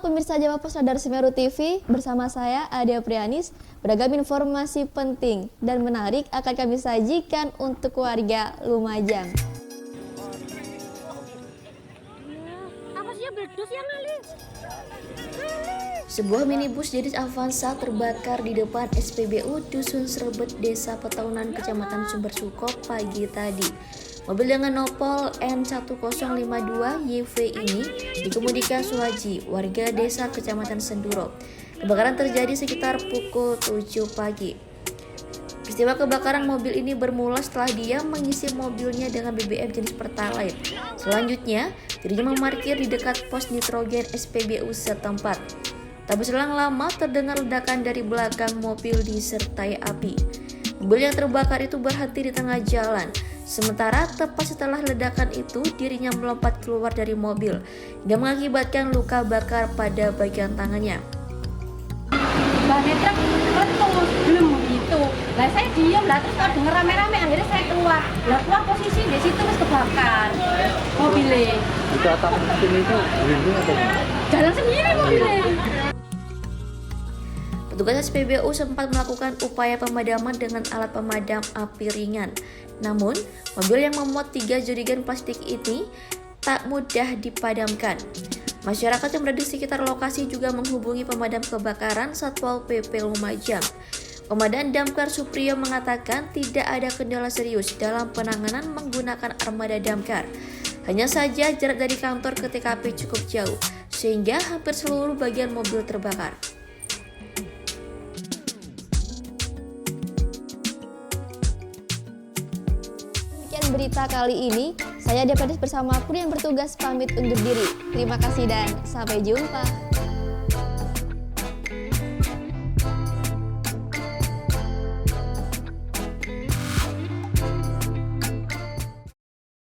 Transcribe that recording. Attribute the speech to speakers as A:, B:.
A: pemirsa Jawa Pos Radar Semeru TV, bersama saya Adia Prianis. Beragam informasi penting dan menarik akan kami sajikan untuk warga Lumajang.
B: Apa sih beledos ya kali?
C: Sebuah minibus jenis Avanza terbakar di depan SPBU Dusun Srebet, Desa Petaunan, Kecamatan Sumber Suko pagi tadi. Mobil dengan nopol N1052YV ini dikemudikan Suhaji, warga desa Kecamatan Senduro. Kebakaran terjadi sekitar pukul 7 pagi. Peristiwa kebakaran mobil ini bermula setelah dia mengisi mobilnya dengan BBM jenis Pertalite. Selanjutnya, dirinya memarkir di dekat pos nitrogen SPBU setempat. Tak berselang lama terdengar ledakan dari belakang mobil disertai api. Mobil yang terbakar itu berhenti di tengah jalan. Sementara tepat setelah ledakan itu dirinya melompat keluar dari mobil dan mengakibatkan luka bakar pada bagian tangannya.
B: Bannya truk meletus, belum begitu. Lah saya diam, lah terus kalau denger rame-rame akhirnya saya keluar. Lah keluar posisi di situ terus kebakar mobilnya.
D: Itu atap mesin itu berhenti atau gimana?
B: Jalan sendiri mobilnya.
C: Petugas SPBU sempat melakukan upaya pemadaman dengan alat pemadam api ringan. Namun, mobil yang memuat 3 jerigen plastik ini tak mudah dipadamkan. Masyarakat yang berada di sekitar lokasi juga menghubungi pemadam kebakaran Satpol PP Lumajang. Komandan Damkar Supriyo mengatakan tidak ada kendala serius dalam penanganan menggunakan armada damkar. Hanya saja jarak dari kantor ke TKP cukup jauh, sehingga hampir seluruh bagian mobil terbakar.
A: Sekian berita kali ini, saya Adia Prianis bersama kru yang bertugas pamit undur diri. Terima kasih dan sampai jumpa.